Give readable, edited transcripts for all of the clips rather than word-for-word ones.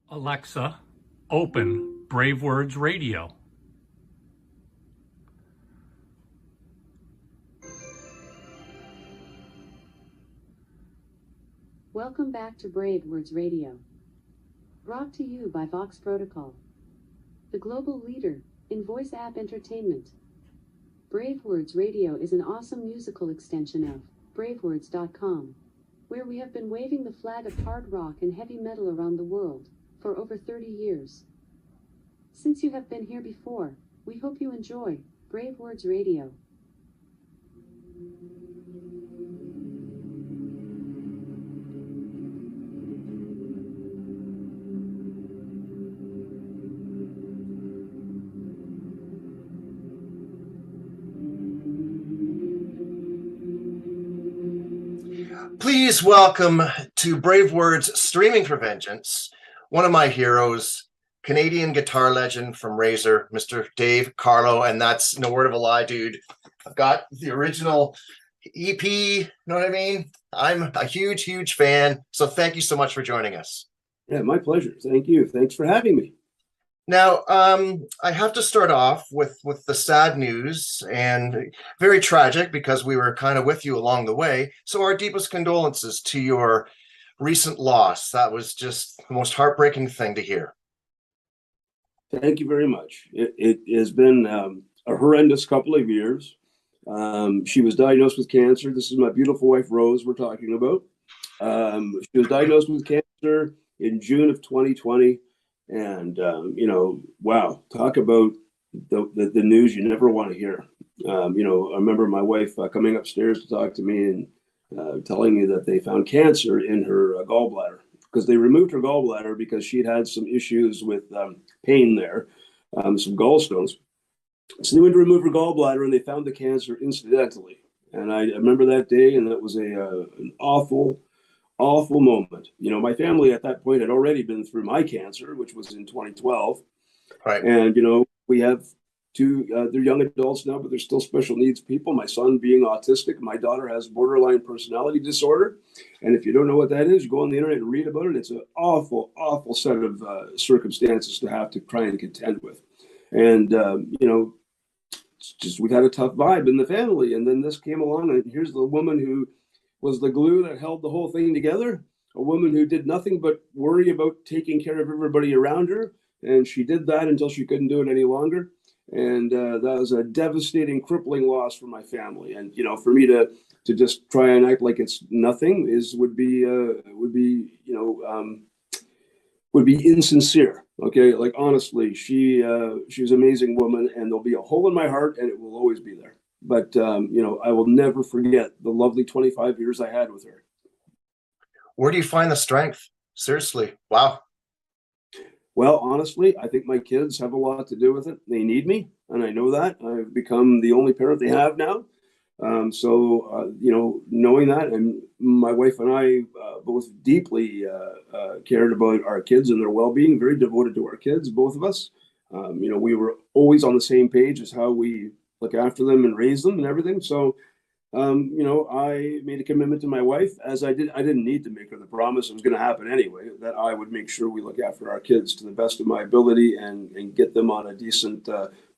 Alexa, open BraveWords Radio. Welcome back to BraveWords Radio. Brought to you by Vox Protocol, the global leader in voice app entertainment. BraveWords Radio is an awesome musical extension of BraveWords.com, where we have been waving the flag of hard rock and heavy metal around the world for over 30 years. Since you have been here before, we hope you enjoy BraveWords Radio. Please welcome to BraveWords Streaming For Vengeance, one of my heroes, Canadian guitar legend from Razor, Mr. Dave Carlo, and that's no word of a lie, dude. I've got the original EP, you know what I mean? I'm a huge, huge fan, so thank you so much for joining us. Yeah, my pleasure. Thank you. Thanks for having me. Now, I have to start off with the sad news, and very tragic because we were kind of with you along the way. So our deepest condolences to your recent loss. That was just the most heartbreaking thing to hear. Thank you very much. It has been a horrendous couple of years. She was diagnosed with cancer. This is my beautiful wife, Rose, we're talking about. She was diagnosed with cancer in June of 2020. And, wow, talk about the news you never want to hear. I remember my wife coming upstairs to talk to me and telling me that they found cancer in her gallbladder, because they removed her gallbladder because she'd had some issues with pain there, some gallstones. So they went to remove her gallbladder and they found the cancer incidentally. And I remember that day, and that was an awful moment. My family at that point had already been through my cancer, which was in 2012. Right. And, we have two, they're young adults now, but they're still special needs people. My son being autistic, my daughter has borderline personality disorder. And if you don't know what that is, you go on the internet and read about it. It's an awful, awful set of circumstances to have to try and contend with. And, it's just, we had a tough vibe in the family. And then this came along, and here's the woman who was the glue that held the whole thing together, a woman who did nothing but worry about taking care of everybody around her. And she did that until she couldn't do it any longer. And that was a devastating, crippling loss for my family. And, for me to just try and act like it's nothing would be insincere. Okay. Like, honestly, she was an amazing woman, and there'll be a hole in my heart, and it will always be there. But, I will never forget the lovely 25 years I had with her. Where do you find the strength? Seriously. Wow. Well, honestly, I think my kids have a lot to do with it. They need me, and I know that. I've become the only parent they have now. Knowing that, and my wife and I both deeply cared about our kids and their well-being, very devoted to our kids, both of us. We were always on the same page as how we look after them and raise them and everything. So, I made a commitment to my wife, as I didn't need to make her the promise. It was going to happen anyway, that I would make sure we look after our kids to the best of my ability and get them on a decent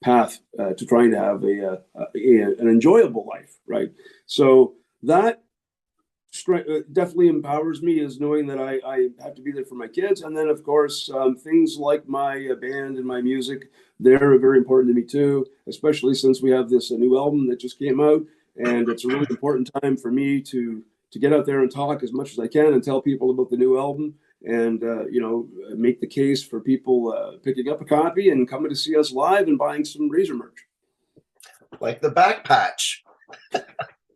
path to trying to have an enjoyable life. Right. So that definitely empowers me, is knowing that I have to be there for my kids. And then, of course, things like my band and my music, they're very important to me too, especially since we have this new album that just came out. And it's a really important time for me to get out there and talk as much as I can and tell people about the new album, and make the case for people picking up a copy and coming to see us live and buying some Razor merch. Like the back patch.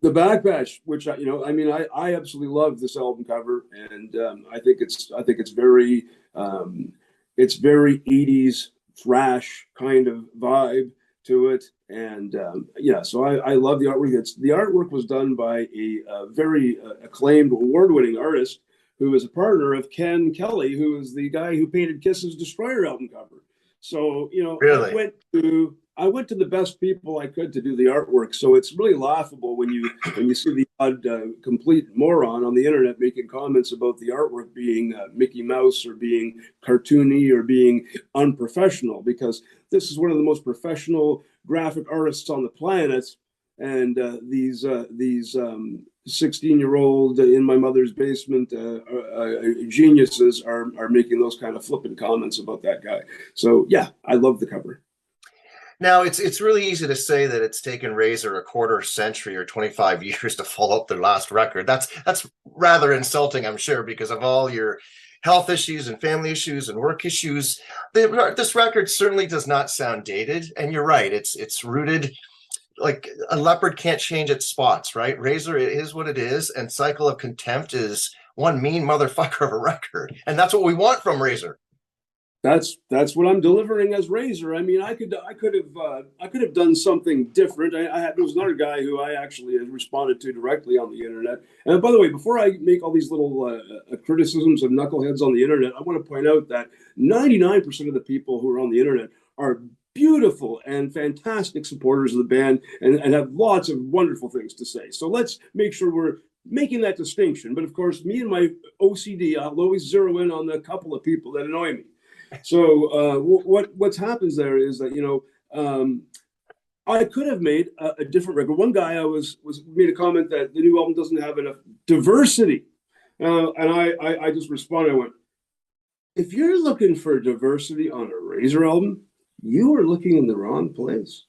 The back patch, which I absolutely love this album cover, and I think it's very 80s thrash kind of vibe to it. And so I love the artwork. The artwork was done by a very acclaimed, award-winning artist who is a partner of Ken Kelly, who is the guy who painted Kiss's Destroyer album cover. So, Really? I went to the best people I could to do the artwork. So it's really laughable when you see the complete moron on the internet making comments about the artwork being Mickey Mouse or being cartoony or being unprofessional, because this is one of the most professional graphic artists on the planet, and these 16-year-old in my mother's basement geniuses are making those kind of flippant comments about that guy. So yeah, I love the cover. Now, it's really easy to say that it's taken Razor a quarter century or 25 years to follow up their last record. That's rather insulting, I'm sure, because of all your health issues and family issues and work issues. This record certainly does not sound dated, and you're right. It's rooted, like a leopard can't change its spots, right? Razor, it is what it is, and Cycle of Contempt is one mean motherfucker of a record, and that's what we want from Razor. That's what I'm delivering as Razor. I mean, I could have done something different. There was another guy who I actually responded to directly on the internet. And by the way, before I make all these little criticisms of knuckleheads on the internet, I want to point out that 99% of the people who are on the internet are beautiful and fantastic supporters of the band and have lots of wonderful things to say. So let's make sure we're making that distinction. But of course, me and my OCD, I'll always zero in on the couple of people that annoy me. So what happens there is that, I could have made a different record. One guy was made a comment that the new album doesn't have enough diversity. And I just responded, I went, if you're looking for diversity on a Razor album, you are looking in the wrong place.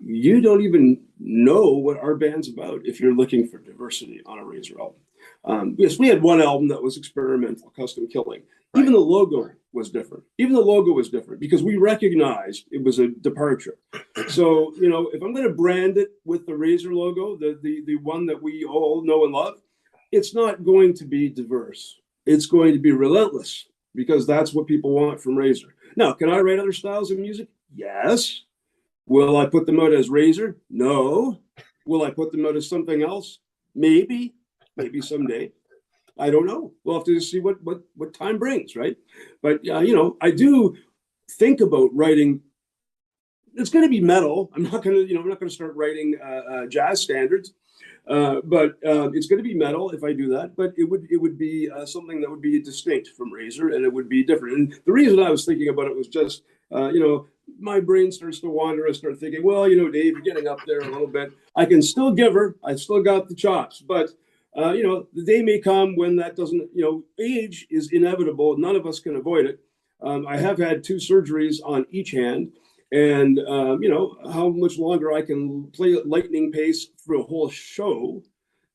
You don't even know what our band's about if you're looking for diversity on a Razor album. Yes, we had one album that was experimental, Custom Killing. Right. Even the logo was different. Because we recognized it was a departure. So, if I'm going to brand it with the Razor logo, the one that we all know and love, it's not going to be diverse. It's going to be relentless, because that's what people want from Razor. Now, can I write other styles of music? Yes. Will I put them out as Razor? No. Will I put them out as something else? Maybe someday. I don't know. We'll have to see what time brings, right? But I do think about writing. It's going to be metal. I'm not going to start writing jazz standards, but it's going to be metal if I do that. But it would be something that would be distinct from Razor, and it would be different. And the reason I was thinking about it was just my brain starts to wander. I start thinking, well, Dave, you're getting up there a little bit. I can still give her. I've still got the chops, but. The day may come when that doesn't, age is inevitable. None of us can avoid it. I have had 2 surgeries on each hand, and, how much longer I can play at lightning pace for a whole show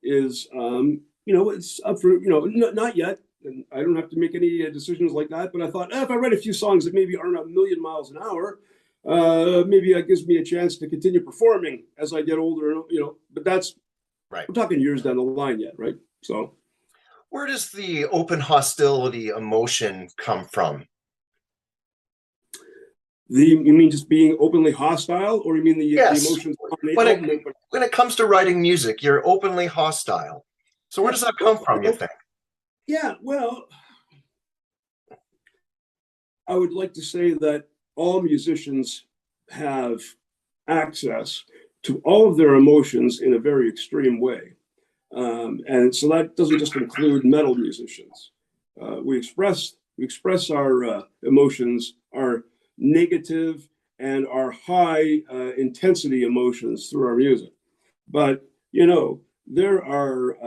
is, it's up for, not yet. And I don't have to make any decisions like that. But I thought, if I write a few songs that maybe aren't a million miles an hour, maybe that gives me a chance to continue performing as I get older, but that's, right. We're talking years down the line yet, right? So, where does the open hostility emotion come from? You mean just being openly hostile, or you mean the emotions? When it comes to writing music, you're openly hostile. So where does that come from, you think? Yeah, well, I would like to say that all musicians have access to all of their emotions in a very extreme way. And so that doesn't just include metal musicians. We express our emotions, our negative and our high intensity emotions through our music. But, there are,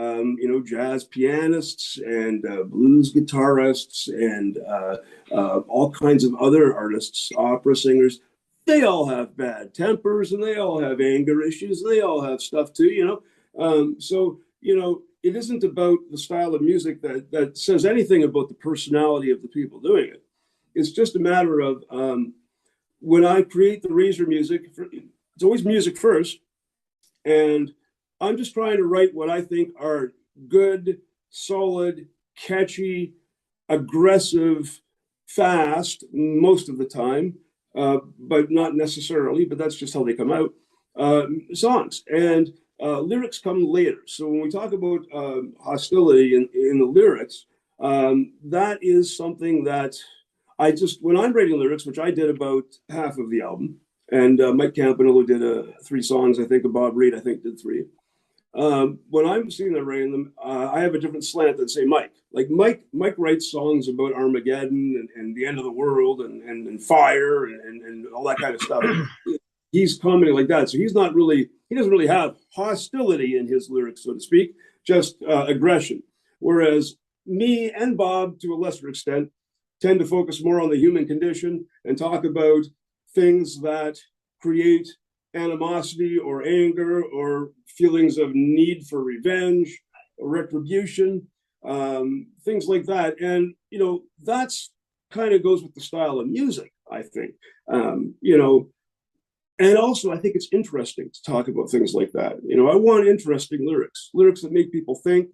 jazz pianists and blues guitarists and all kinds of other artists, opera singers. They all have bad tempers, and they all have anger issues, and they all have stuff too, So, it isn't about the style of music that says anything about the personality of the people doing it. It's just a matter of when I create the Razor music, it's always music first, and I'm just trying to write what I think are good, solid, catchy, aggressive, fast, most of the time, but not necessarily, but that's just how they come out, songs. And lyrics come later. So when we talk about hostility in the lyrics, that is something that when I'm writing lyrics, which I did about half of the album, and Mike Campanello did 3 songs, I think, and Bob Reed, I think, did 3. When I'm sitting there writing them, I have a different slant than say Mike. Like Mike writes songs about Armageddon and the end of the world and fire and all that kind of stuff. He's commenting like that, so he doesn't really have hostility in his lyrics, so to speak, just aggression. Whereas me and Bob, to a lesser extent, tend to focus more on the human condition and talk about things that create animosity or anger or feelings of need for revenge or retribution, things like that. And, that's kind of goes with the style of music, I think. And also, I think it's interesting to talk about things like that. I want interesting lyrics that make people think,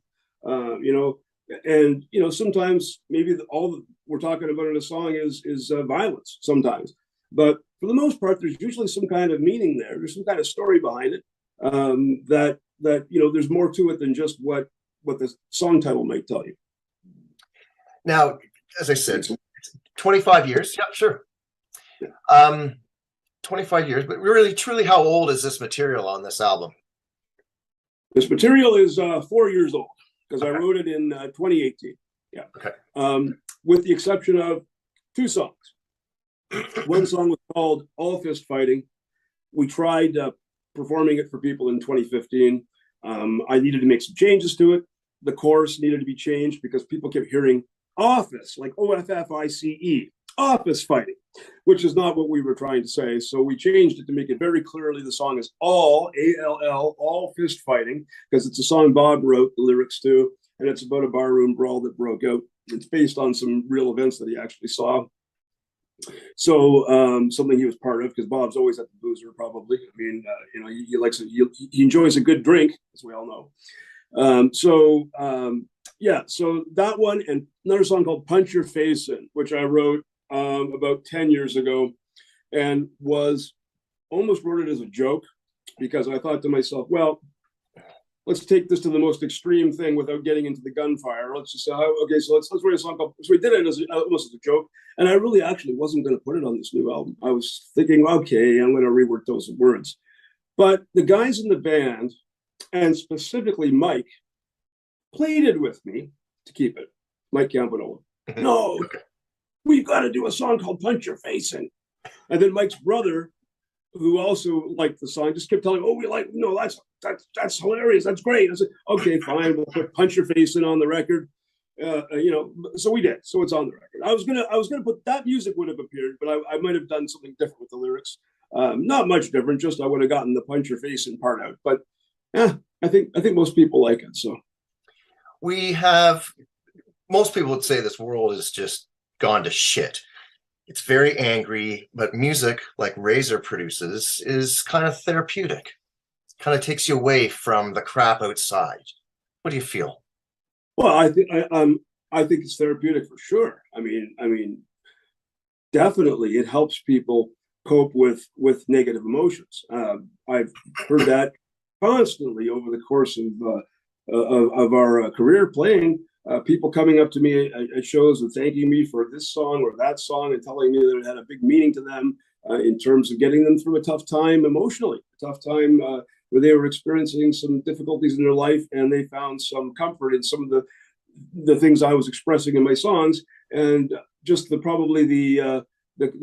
and, sometimes maybe all that we're talking about in a song is violence sometimes. But for the most part, there's usually some kind of meaning there. There's some kind of story behind it, that there's more to it than just what the song title might tell you. Now, as I said, 25 years. Yeah, sure. 25 years, but really, truly, how old is this material on this album? This material is 4 years old because I wrote it in 2018. Yeah. Okay. With the exception of 2 songs. One song was called All Fist Fighting. We tried performing it for people in 2015. I needed to make some changes to it. The chorus needed to be changed because people kept hearing office, like OFFICE, office fighting, which is not what we were trying to say. So we changed it to make it very clearly the song is all, A-L-L, all fist fighting, because it's a song Bob wrote the lyrics to, and it's about a barroom brawl that broke out. It's based on some real events that he actually saw. So something he was part of, because Bob's always at the boozer, probably. I mean, he likes he enjoys a good drink, as we all know. So that one, and another song called Punch Your Face In, which I wrote about 10 years ago, and almost wrote it as a joke, because I thought to myself, well, let's take this to the most extreme thing without getting into the gunfire. Let's just say, okay, so let's write a song called. So we did it almost as a joke, and I really actually wasn't going to put it on this new album. I was thinking, okay, I'm going to rework those words, but the guys in the band, and specifically Mike, pleaded with me to keep it. Mike Campanola. No, we've got to do a song called Punch Your Face In. And then Mike's brother, who also liked the song, just kept telling me, that's hilarious. That's great. I said, okay, fine. We'll put Punch Your Face In on the record. So we did. So it's on the record. I was gonna put that music would have appeared, but I might have done something different with the lyrics. Not much different. Just I would have gotten the Punch Your Face In part out. But yeah, I think most people like it. So most people would say this world is just gone to shit. It's very angry, but music like Razor produces is kind of therapeutic. It kind of takes you away from the crap outside. What do you feel? Well, I think it's therapeutic for sure. I mean, definitely it helps people cope with negative emotions. I've heard that constantly over the course of our career playing. People coming up to me at shows and thanking me for this song or that song and telling me that it had a big meaning to them in terms of getting them through a tough time emotionally, a tough time where they were experiencing some difficulties in their life, and they found some comfort in some of the things I was expressing in my songs, and just the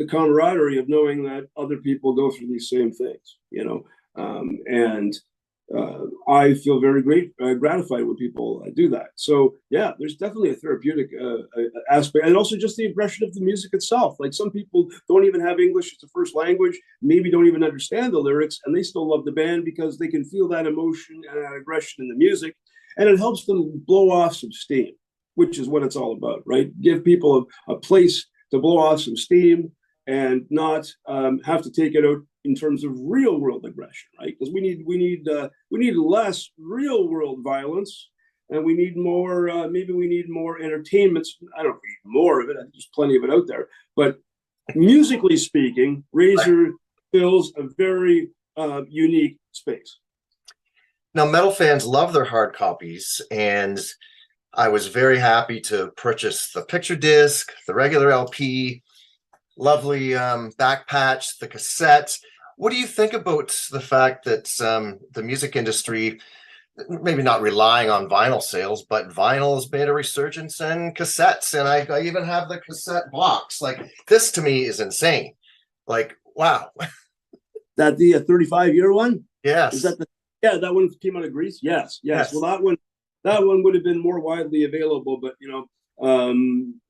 camaraderie of knowing that other people go through these same things, and I feel very gratified when people do that. So yeah, there's definitely a therapeutic aspect, and also just the aggression of the music itself. Like some people don't even have English as a first language, maybe don't even understand the lyrics, and they still love the band because they can feel that emotion and that aggression in the music, and it helps them blow off some steam, which is what it's all about, right? Give people a place to blow off some steam and not have to take it out in terms of real world aggression, right? Because we need less real world violence, and we need more. Maybe we need more entertainment. I don't need more of it. There's plenty of it out there. But musically speaking, Razor fills a very unique space. Now, metal fans love their hard copies, and I was very happy to purchase the picture disc, the regular LP, lovely back patch, the cassette. What do you think about the fact that the music industry maybe not relying on vinyl sales, but vinyl has made a resurgence in cassettes. And I even have the cassette box. Like, this to me is insane. Like, wow. That the 35-year one? Yes. Is that yeah, that one came out of Greece? Yes. Well, that one would have been more widely available, but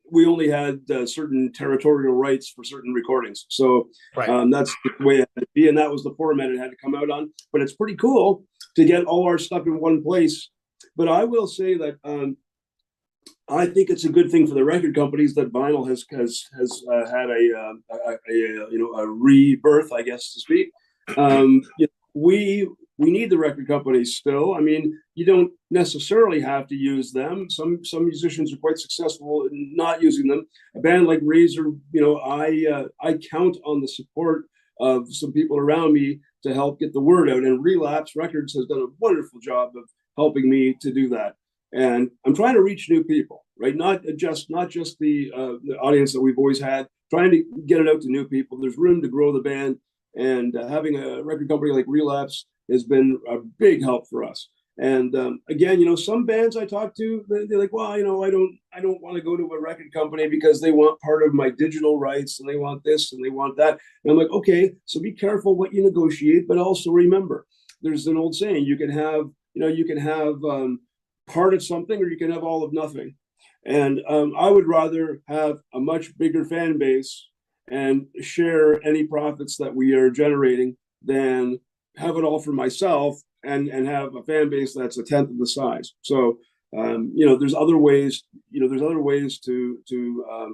we only had certain territorial rights for certain recordings. So right. That's the way it had to be. And that was the format it had to come out on. But it's pretty cool to get all our stuff in one place. But I will say that I think it's a good thing for the record companies that vinyl has had a rebirth, I guess, to speak. We need the record companies still. I mean, you don't necessarily have to use them. Some musicians are quite successful in not using them. A band like Razor, I count on the support of some people around me to help get the word out. And Relapse Records has done a wonderful job of helping me to do that. And I'm trying to reach new people, right? Not just the audience that we've always had. Trying to get it out to new people. There's room to grow the band, and having a record company like Relapse has been a big help for us. And again, some bands I talk to, they're like, well, I don't want to go to a record company because they want part of my digital rights and they want this and they want that. And I'm like, okay, so be careful what you negotiate, but also remember, there's an old saying: you can have part of something, or you can have all of nothing. And I would rather have a much bigger fan base and share any profits that we are generating than have it all for myself and have a fan base that's a tenth of the size. So there's other ways. There's other ways to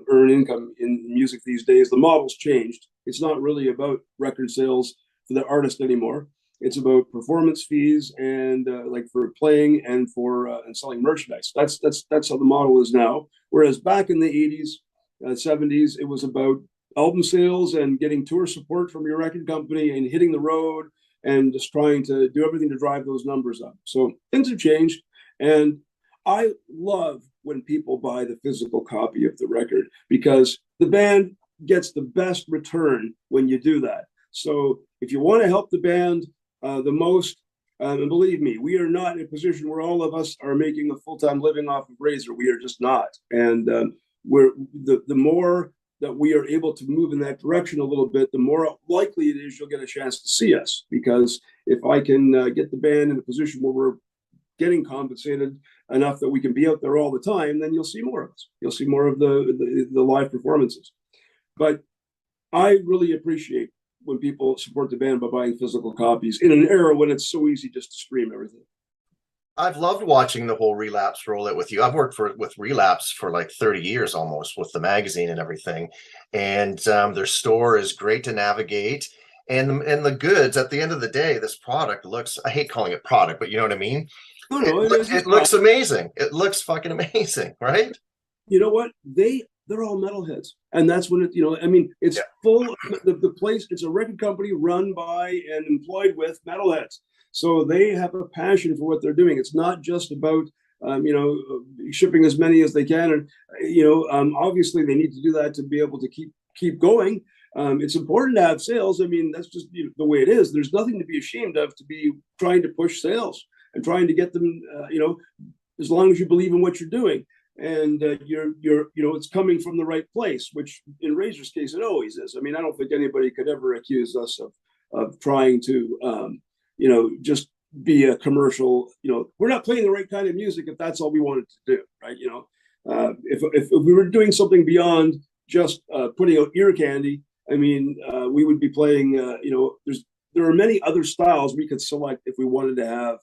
earn income in music these days. The model's changed. It's not really about record sales for the artist anymore. It's about performance fees and like for playing and for and selling merchandise. That's how the model is now. Whereas back in the 80s, 70s, it was about album sales and getting tour support from your record company and hitting the road and just trying to do everything to drive those numbers up. So things have changed. And I love when people buy the physical copy of the record, because the band gets the best return when you do that. So if you want to help the band the most, and believe me, we are not in a position where all of us are making a full-time living off of Razor. We are just not. And we're the more that we are able to move in that direction a little bit, the more likely it is you'll get a chance to see us. Because if I can get the band in a position where we're getting compensated enough that we can be out there all the time, then you'll see more of us. You'll see more of the live performances. But I really appreciate when people support the band by buying physical copies in an era when it's so easy just to stream everything. I've loved watching the whole Relapse rollout with you. I've worked with Relapse for like 30 years almost, with the magazine and everything. And their store is great to navigate. And the goods, at the end of the day, this product looks, I hate calling it product, but you know what I mean? No, it looks amazing. It looks fucking amazing, right? You know what? They're all metalheads. And that's when it's full, the place, it's a record company run by and employed with metalheads. So they have a passion for what they're doing. It's not just about, shipping as many as they can. And, obviously they need to do that to be able to keep going. It's important to have sales. I mean, that's just the way it is. There's nothing to be ashamed of to be trying to push sales and trying to get them, as long as you believe in what you're doing. And you're it's coming from the right place, which in Razor's case, it always is. I mean, I don't think anybody could ever accuse us of trying to, just be a commercial. We're not playing the right kind of music if that's all we wanted to do, right? If we were doing something beyond just putting out ear candy, I mean, we would be playing. There are many other styles we could select if we wanted to have,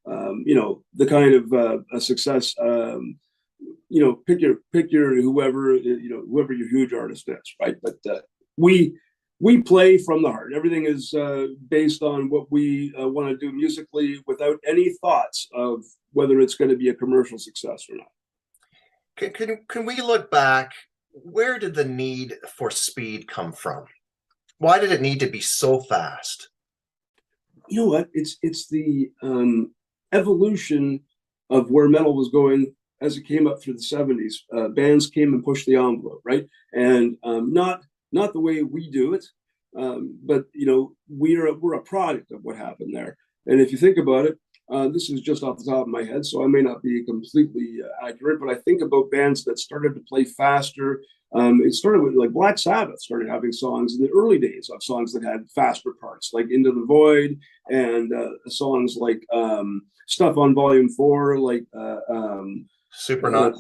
the kind of a success. Pick your whoever your huge artist is, right? But we play from the heart. Everything is based on what we want to do musically, without any thoughts of whether it's going to be a commercial success or not. Can we look back? Where did the need for speed come from? Why did it need to be so fast? You know what? It's the evolution of where metal was going as it came up through the 70s. Bands came and pushed the envelope, right? And not the way we do it, but we're a product of what happened there. And if you think about it, This is just off the top of my head, so I may not be completely accurate, but I think about bands that started to play faster. It started with like Black Sabbath started having songs in the early days of songs that had faster parts, like Into the Void, and songs like stuff on Volume 4, like Supernaut.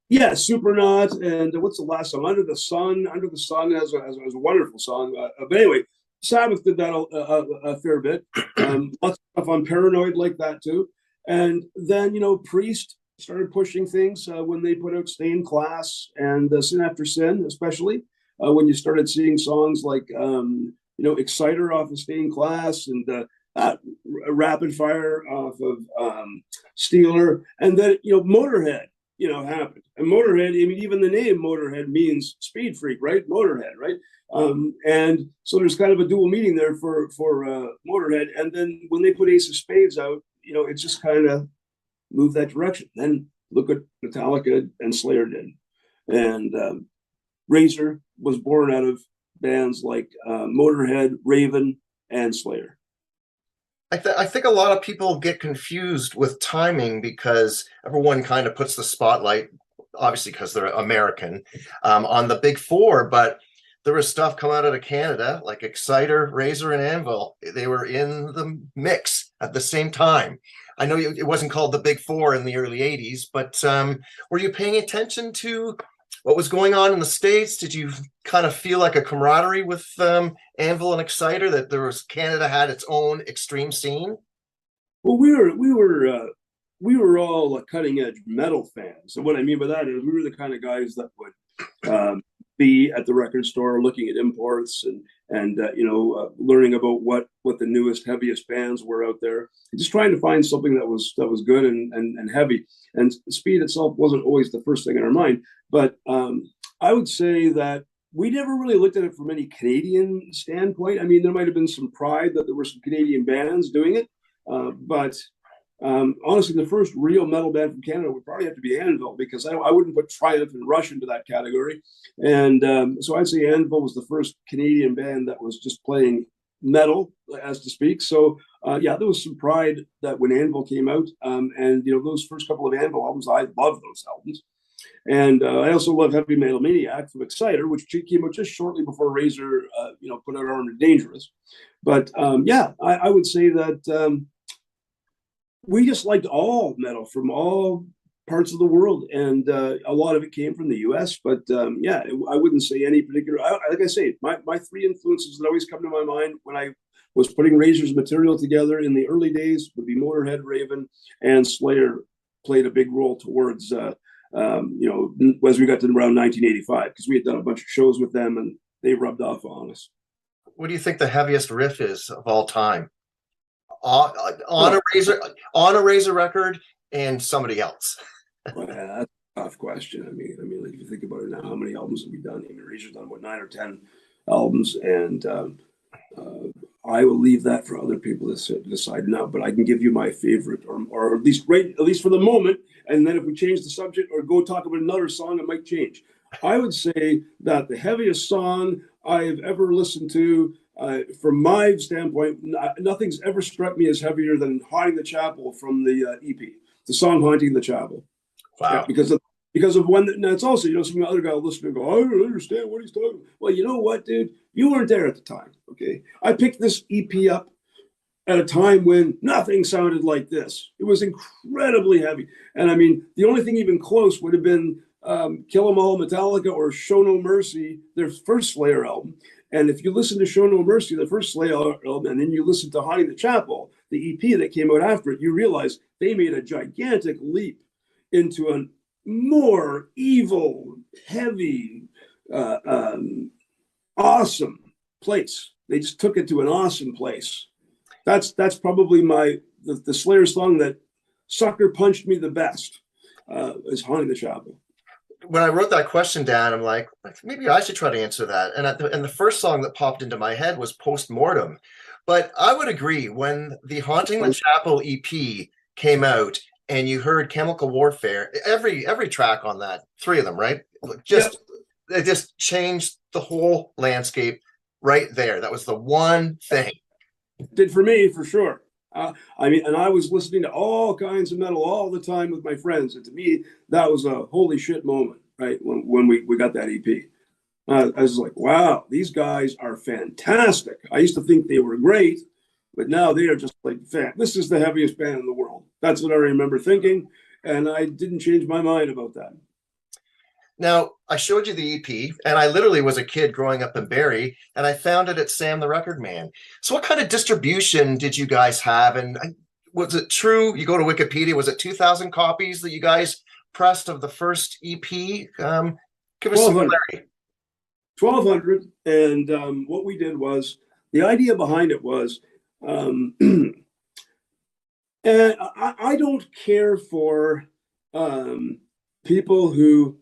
Yeah, Supernaut, and what's the last song? Under the Sun. Under the Sun has a wonderful song. But anyway, Sabbath did that a fair bit. Lots of stuff on Paranoid like that too. And then, Priest started pushing things when they put out Stained Class and Sin After Sin, especially when you started seeing songs like, Exciter off of Stained Class and Rapid Fire off of Steeler. And then, Motorhead, happened. And Motorhead, I mean, even the name Motorhead means speed freak, right? Motorhead, right? And so there's kind of a dual meaning there for Motorhead. And then when they put Ace of Spades out, it just kind of moved that direction. Then look at Metallica and Slayer did. And Razor was born out of bands like Motorhead, Raven, and Slayer. I think a lot of people get confused with timing because everyone kind of puts the spotlight, obviously because they're American, on the big four, but there was stuff coming out of Canada like Exciter, Razor, and Anvil. They were in the mix at the same time. I know it wasn't called the big four in the early 80s, but were you paying attention to what was going on in the States? Did you kind of feel like a camaraderie with Anvil and Exciter, that Canada had its own extreme scene? Well, we were all cutting edge metal fans. And what I mean by that is we were the kind of guys that would be at the record store looking at imports and learning about what the newest, heaviest bands were out there. Just trying to find something that was good and heavy. And speed itself wasn't always the first thing in our mind. But I would say that we never really looked at it from any Canadian standpoint. I mean, there might have been some pride that there were some Canadian bands doing it. But honestly, the first real metal band from Canada would probably have to be Anvil, because I wouldn't put Triumph and Rush into that category. And so I'd say Anvil was the first Canadian band that was just playing metal, as to speak. So there was some pride that when Anvil came out, and those first couple of Anvil albums, I love those albums. And I also love Heavy Metal Maniac from Exciter, which came out just shortly before Razor, put out Armed and Dangerous. But I would say that we just liked all metal from all parts of the world, and a lot of it came from the U.S. But I wouldn't say any particular. Like I say, my three influences that always come to my mind when I was putting Razor's material together in the early days would be Motorhead, Raven, and Slayer played a big role towards. As we got to around 1985, because we had done a bunch of shows with them and they rubbed off on us. What do you think the heaviest riff is of all time? On a Razor record and somebody else? Well, that's a tough question. I mean, like, if you think about it now, how many albums have we done? I mean, Razor's done 9 or 10 albums, and I will leave that for other people to decide now. But I can give you my favorite, or at least for the moment. And then if we change the subject or go talk about another song, it might change. I would say that the heaviest song I've ever listened to, from my standpoint, nothing's ever struck me as heavier than Haunting the Chapel from the EP, the song Haunting the Chapel. Wow. Yeah, because of when, now it's also, some other guy will listen and go, I don't understand what he's talking about. Well, you know what, dude? You weren't there at the time, okay? I picked this EP up at a time when nothing sounded like this. It was incredibly heavy. And I mean, the only thing even close would have been Kill 'Em All, Metallica, or Show No Mercy, their first Slayer album. And if you listen to Show No Mercy, the first Slayer album, and then you listen to Haunting the Chapel, the EP that came out after it, you realize they made a gigantic leap into a more evil, heavy, awesome place. They just took it to an awesome place. That's probably the Slayer song that sucker punched me the best, is Haunting the Chapel. When I wrote that question down, I'm like, maybe I should try to answer that. And the first song that popped into my head was Postmortem. But I would agree, when the Haunting the Chapel EP came out and you heard Chemical Warfare, every track on that, 3 of them, right? It just changed the whole landscape right there. That was the one thing. Did for me, for sure. I mean, and I was listening to all kinds of metal all the time with my friends. And to me, that was a holy shit moment, right? When we got that EP. I was like, wow, these guys are fantastic. I used to think they were great, but now they are just like, this is the heaviest band in the world. That's what I remember thinking. And I didn't change my mind about that. Now, I showed you the EP, and I literally was a kid growing up in Barrie, and I found it at Sam the Record Man. So what kind of distribution did you guys have? And was it true? You go to Wikipedia, was it 2,000 copies that you guys pressed of the first EP? Give us some clarity. 1,200. And what we did was, the idea behind it was, and I don't care for people who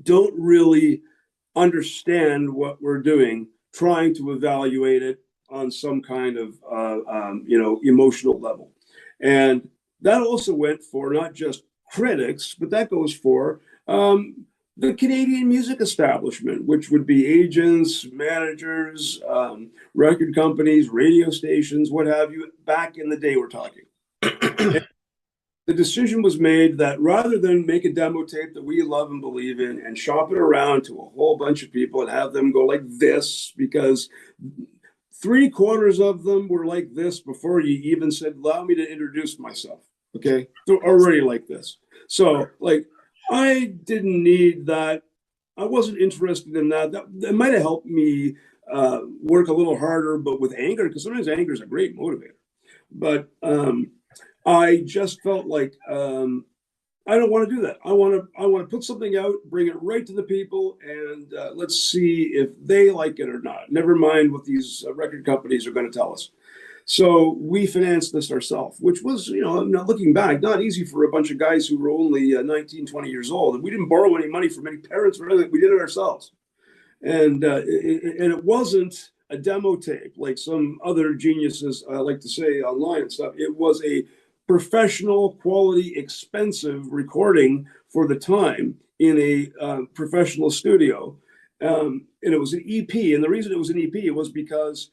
don't really understand what we're doing, trying to evaluate it on some kind of emotional level. And that also went for not just critics, but that goes for the Canadian music establishment, which would be agents, managers, record companies, radio stations, what have you. Back in the day, we're talking. The decision was made that rather than make a demo tape that we love and believe in and shop it around to a whole bunch of people and have them go like this, because 3/4 of them were like this before you even said, allow me to introduce myself. Okay. They're already like this. So like, I didn't need that. I wasn't interested in that. That might have helped me work a little harder, but with anger, because sometimes anger is a great motivator. But I just felt like I don't want to do that. I want to put something out, bring it right to the people, and let's see if they like it or not. Never mind what these record companies are going to tell us. So we financed this ourselves, which was, now looking back, not easy for a bunch of guys who were only 19, 20 years old. And we didn't borrow any money from any parents or anything. We did it ourselves. And it wasn't a demo tape like some other geniuses like to say online and stuff. It was a professional, quality, expensive recording for the time in a professional studio. And it was an EP. And the reason it was an EP was because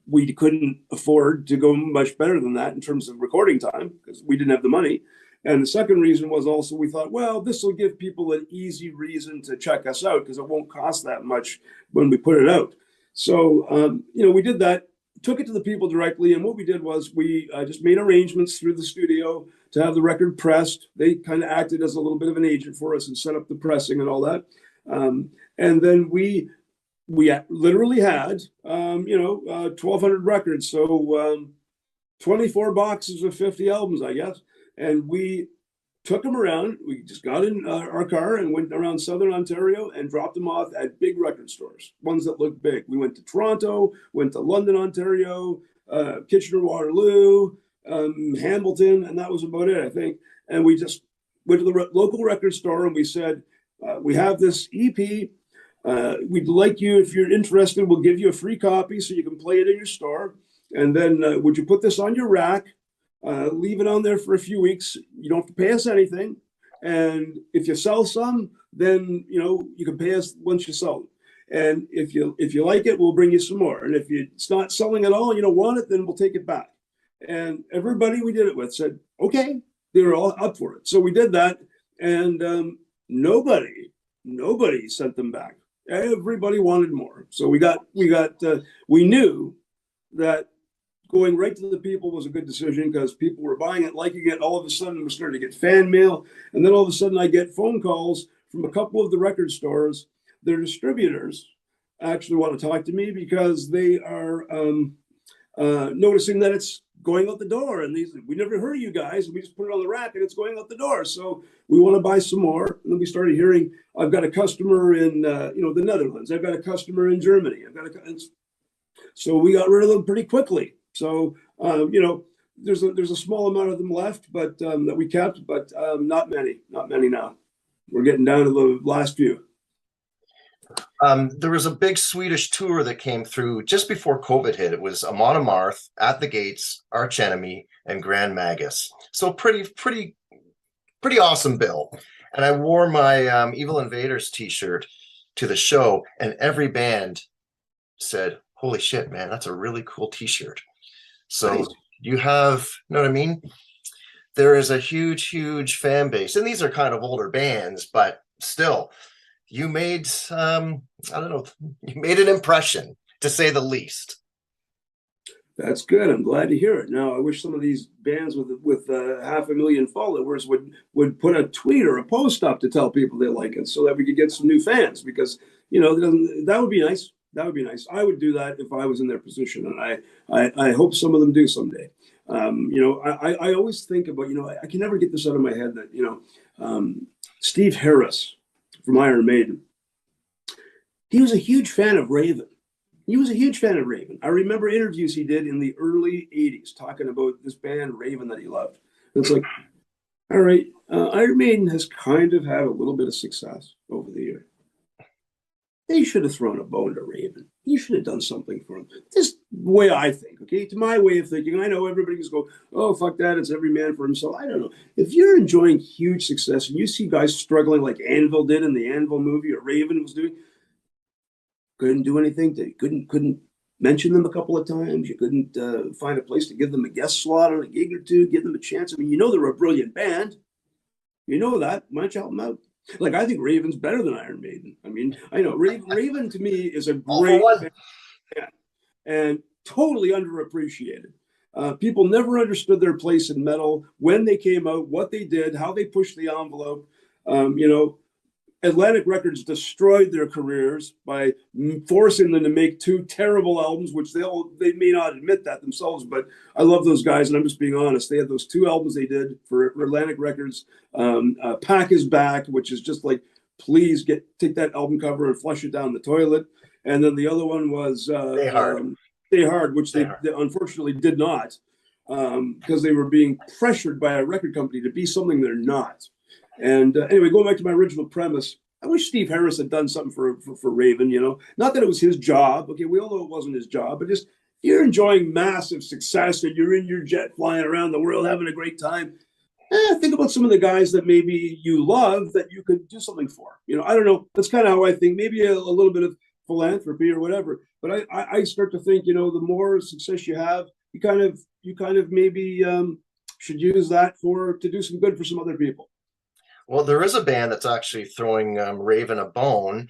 we couldn't afford to go much better than that in terms of recording time because we didn't have the money. And the second reason was also we thought, well, this will give people an easy reason to check us out because it won't cost that much when we put it out. So, we did that, took it to the people directly. And what we did was we just made arrangements through the studio to have the record pressed. They kind of acted as a little bit of an agent for us and set up the pressing and all that. And then we literally had, 1,200 records. So 24 boxes of 50 albums, I guess. And we took them around. We just got in our car and went around Southern Ontario and dropped them off at big record stores, ones that looked big. We went to Toronto, went to London, Ontario, Kitchener-Waterloo, Hamilton, and that was about it, I think. And we just went to the local record store and we said, we have this EP. We'd like you, if you're interested, we'll give you a free copy so you can play it in your store. And then would you put this on your rack? Leave it on there for a few weeks. You don't have to pay us anything. And if you sell some, then, you can pay us once you sell them. And if you like it, we'll bring you some more. And if it's not selling at all and you don't want it, then we'll take it back. And everybody we did it with said, okay, they were all up for it. So we did that. And nobody sent them back. Everybody wanted more. So we knew that going right to the people was a good decision because people were buying it, liking it. All of a sudden, we're starting to get fan mail. And then all of a sudden, I get phone calls from a couple of the record stores. Their distributors actually want to talk to me because they are noticing that it's going out the door. And we never heard of you guys. We just put it on the rack and it's going out the door. So we want to buy some more. And then we started hearing, I've got a customer in the Netherlands. I've got a customer in Germany. So we got rid of them pretty quickly. So, there's a small amount of them left, but that we kept, but not many now. We're getting down to the last few. There was a big Swedish tour that came through just before COVID hit. It was Amon Amarth, At the Gates, Arch Enemy, and Grand Magus. So pretty awesome bill. And I wore my Evil Invaders t-shirt to the show, and every band said, holy shit, man, that's a really cool t-shirt. So You have, you know what I mean? There is a huge fan base, and these are kind of older bands, but still, you made, I don't know, you made an impression, to say the least. That's good. I'm glad to hear it. Now, I wish some of these bands with 500,000 followers would put a tweet or a post up to tell people they like it, so that we could get some new fans. Because that would be nice. That would be nice. I would do that if I was in their position, and I hope some of them do someday. I always think about, I can never get this out of my head that Steve Harris from Iron Maiden, he was a huge fan of Raven. He was a huge fan of Raven. I remember interviews he did in the early 80s talking about this band Raven that he loved. And it's like, all right, Iron Maiden has kind of had a little bit of success over the year. They should have thrown a bone to Raven. You should have done something for him. This way I think, okay? To my way of thinking, I know everybody's going, oh, fuck that, it's every man for himself. I don't know. If you're enjoying huge success and you see guys struggling like Anvil did in the Anvil movie, or Raven was doing, couldn't do anything. Couldn't mention them a couple of times. You couldn't find a place to give them a guest slot on a gig or two, give them a chance. I mean, they're a brilliant band. You know that. Why don't you help them out? Like, I think Raven's better than Iron Maiden. I mean, I know Raven to me is a great band and totally underappreciated. People never understood their place in metal, when they came out, what they did, how they pushed the envelope. Atlantic Records destroyed their careers by forcing them to make two terrible albums, which they may not admit that themselves, but I love those guys, and I'm just being honest. They had those two albums they did for Atlantic Records, Pack Is Back, which is just like, please take that album cover and flush it down the toilet. And then the other one was Stay Hard, which they unfortunately did not, because they were being pressured by a record company to be something they're not. And anyway, going back to my original premise, I wish Steve Harris had done something for Raven, Not that it was his job. Okay, we all know it wasn't his job, but just, you're enjoying massive success and you're in your jet flying around the world having a great time. Think about some of the guys that maybe you love that you could do something for. I don't know. That's kind of how I think. Maybe a little bit of philanthropy or whatever. But I start to think, the more success you have, you kind of maybe should use that to do some good for some other people. Well, there is a band that's actually throwing Raven a bone.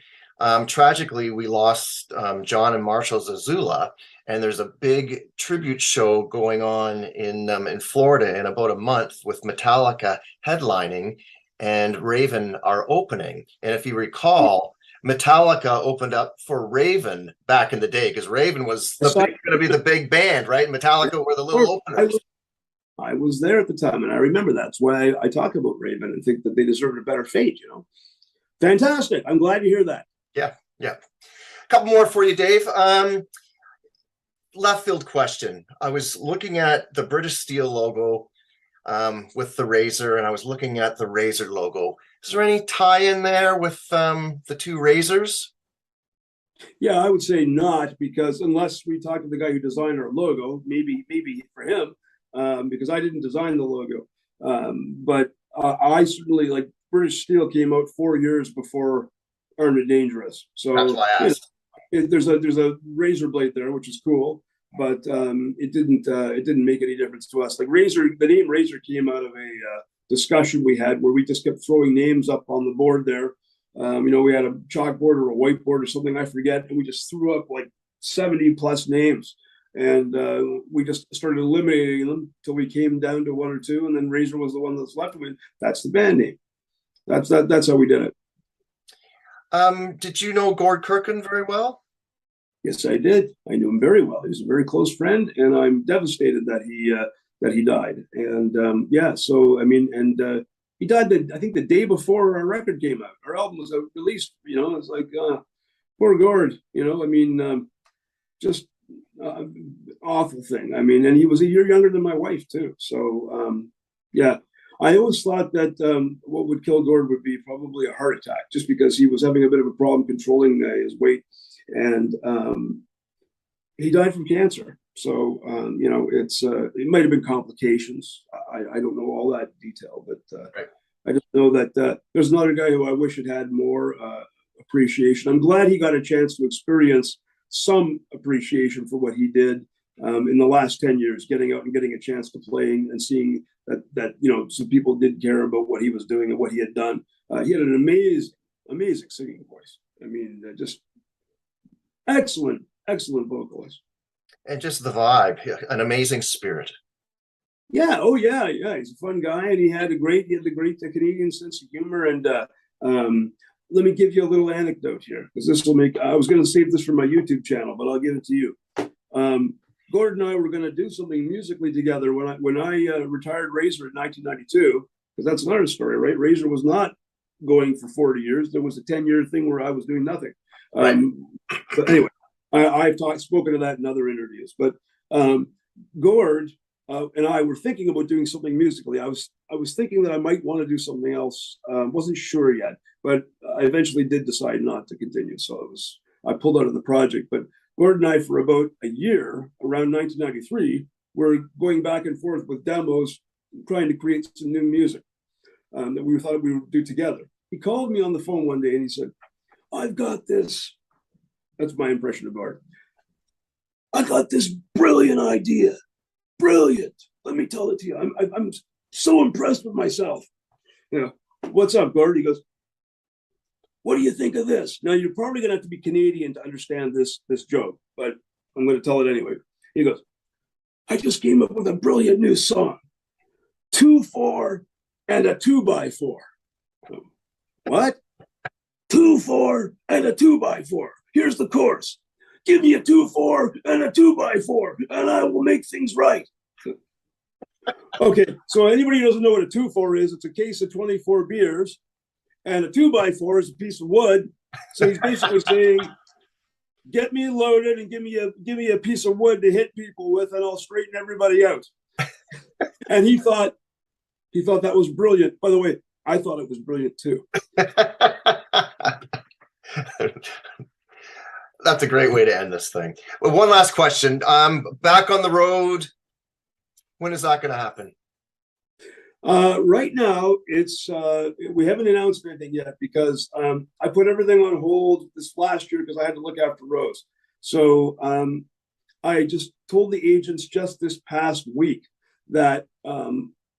Tragically, we lost John and Marshall Zazula, and there's a big tribute show going on in Florida in about a month with Metallica headlining, and Raven are opening. And if you recall, Metallica opened up for Raven back in the day, because Raven was going to be the big band, right? Metallica were the little openers. I was there at the time, and I remember that's why I talk about Raven and think that they deserved a better fate, Fantastic. I'm glad to hear that. Yeah. A couple more for you, Dave. Left field question. I was looking at the British Steel logo with the Razor, and I was looking at the Razor logo. Is there any tie in there with the two Razors? Yeah, I would say not, because unless we talk to the guy who designed our logo, maybe for him, because I didn't design the logo. But I certainly, like, British Steel came out 4 years before Armed and Dangerous. So that's why I asked. There's a razor blade there, which is cool, but it didn't make any difference to us. Like, Razor, the name Razor came out of a discussion we had where we just kept throwing names up on the board there. We had a chalkboard or a whiteboard or something, I forget, and we just threw up like 70 plus names. And we just started eliminating them till we came down to one or two, and then Razor was the one that's left with. That's the band name. That's how we did it. Did you know Gord Kirkin very well? Yes, I did. I knew him very well. He was a very close friend, and I'm devastated that he died. And so I mean, and he died I think the day before our record came out. Our album was released. It's like poor Gord. I mean, just. Awful thing. I mean, and he was a year younger than my wife too. So I always thought that what would kill Gord would be probably a heart attack, just because he was having a bit of a problem controlling his weight, and he died from cancer. So it might have been complications. I don't know all that detail, but right. I just know that there's another guy who I wish had more appreciation. I'm glad he got a chance to experience some appreciation for what he did, in the last 10 years, getting out and getting a chance to play and seeing that some people did care about what he was doing and what he had done. He had an amazing singing voice. I mean, just excellent vocalist. And just the vibe, an amazing spirit. Yeah. Oh yeah. He's a fun guy, and he had the great Canadian sense of humor. And let me give you a little anecdote here, because this will make. I was going to save this for my YouTube channel, but I'll give it to you. Gord and I were going to do something musically together when I retired Razor in 1992, because that's another story, right? Razor was not going for 40 years. There was a 10-year thing where I was doing nothing. But anyway, I've spoken to that in other interviews. But Gord and I were thinking about doing something musically. I was thinking that I might want to do something else. Wasn't sure yet, but I eventually did decide not to continue. So I pulled out of the project. But Gord and I, for about a year, around 1993, were going back and forth with demos, trying to create some new music that we thought we would do together. He called me on the phone one day and he said, "I've got this." That's my impression of Gord. "I got this brilliant idea. Brilliant. Let me tell it to you. I'm so impressed with myself." "What's up, Gord?" He goes, "What do you think of this?" Now, you're probably going to have to be Canadian to understand this joke, but I'm going to tell it anyway. He goes, "I just came up with a brilliant new song. 2/4 and a 2x4. "What? 2/4 and a 2x4. Here's the chorus. Give me a 2/4 and a 2x4, and I will make things right." Okay, so anybody who doesn't know what a 2/4 is, it's a case of 24 beers, and a 2x4 is a piece of wood. So he's basically saying, "Get me loaded and give me a piece of wood to hit people with, and I'll straighten everybody out." And he thought that was brilliant. By the way, I thought it was brilliant too. That's a great way to end this thing. Well, one last question. Back on the road. When is that going to happen? Right now, we haven't announced anything yet, because I put everything on hold this last year because I had to look after Rose. So I just told the agents just this past week that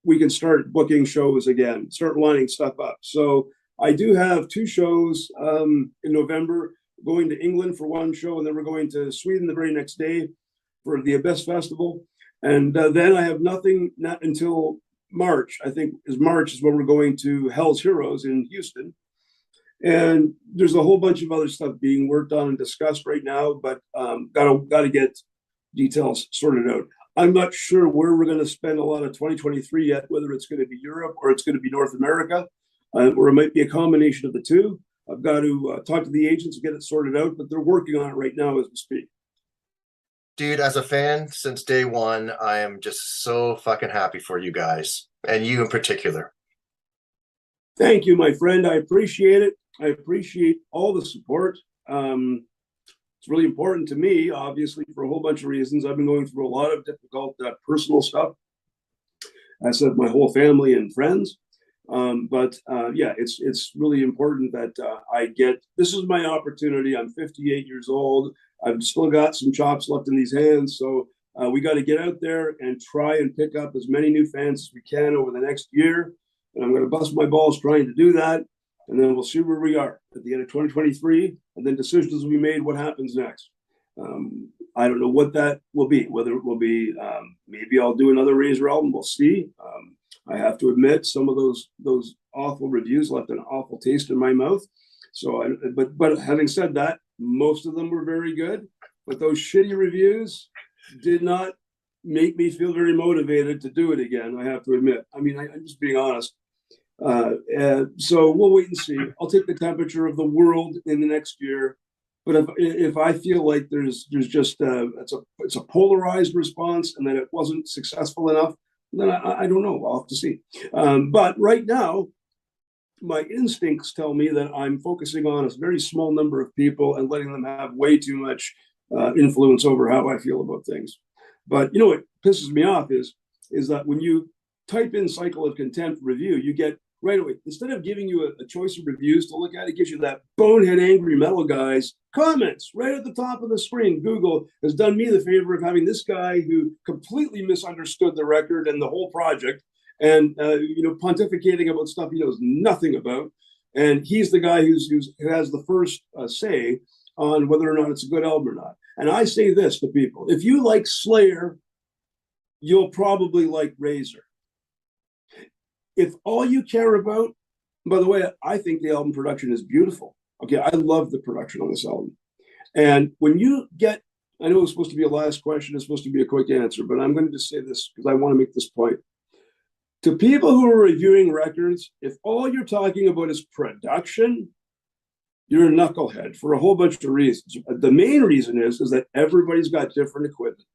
we can start booking shows again, start lining stuff up. So I do have 2 shows in November, going to England for one show, and then we're going to Sweden the very next day for the Abyss Festival. And then I have nothing, not until March. I think March is when we're going to Hell's Heroes in Houston. And there's a whole bunch of other stuff being worked on and discussed right now, but gotta get details sorted out. I'm not sure where we're going to spend a lot of 2023 yet, whether it's going to be Europe or it's going to be North America, or it might be a combination of the two. I've got to talk to the agents and get it sorted out, but they're working on it right now as we speak. Dude, as a fan since day one, I am just so fucking happy for you guys, and you in particular. Thank you, my friend. I appreciate it. I appreciate all the support. It's really important to me, obviously, for a whole bunch of reasons. I've been going through a lot of difficult personal stuff. I said my whole family and friends. Yeah, it's really important that I get, this is my opportunity. I'm 58 years old. I've still got some chops left in these hands. So we got to get out there and try and pick up as many new fans as we can over the next year. And I'm going to bust my balls trying to do that. And then we'll see where we are at the end of 2023. And then decisions will be made what happens next. I don't know what that will be, whether it will be, maybe I'll do another Razor album. We'll see. I have to admit, some of those awful reviews left an awful taste in my mouth. So, but having said that, most of them were very good. But those shitty reviews did not make me feel very motivated to do it again, I have to admit. I mean, I'm just being honest. So we'll wait and see. I'll take the temperature of the world in the next year. But if I feel like there's just it's a polarized response and that it wasn't successful enough, then I don't know. I'll have to see. But right now, my instincts tell me that I'm focusing on a very small number of people and letting them have way too much influence over how I feel about things. But you know what pisses me off is that when you type in Cycle of Contempt review, you get right away. Instead of giving you a choice of reviews to look at, it gives you that bonehead angry metal guy's comments right at the top of the screen. Google has done me the favor of having this guy who completely misunderstood the record and the whole project, and pontificating about stuff he knows nothing about. And he's the guy who has the first say on whether or not it's a good album or not. And I say this to people: if you like Slayer, you'll probably like Razor. If all you care about, by the way, I think the album production is beautiful. Okay, I love the production on this album. And when you get, I know it's supposed to be a last question, it's supposed to be a quick answer, but I'm going to just say this because I want to make this point. To people who are reviewing records, if all you're talking about is production, you're a knucklehead for a whole bunch of reasons. The main reason is that everybody's got different equipment.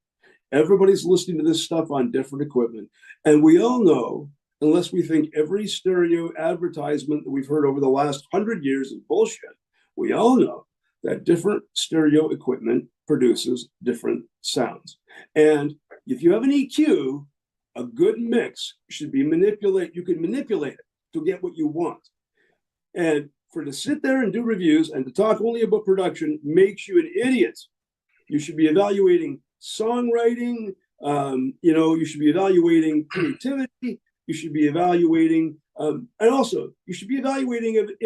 Everybody's listening to this stuff on different equipment. And we all know, unless we think every stereo advertisement that we've heard over the last 100 years is bullshit, we all know that different stereo equipment produces different sounds. And if you have an EQ, a good mix should be manipulated. You can manipulate it to get what you want. And to sit there and do reviews and to talk only about production makes you an idiot. You should be evaluating songwriting. You should be evaluating creativity. You should be evaluating, and also you should be evaluating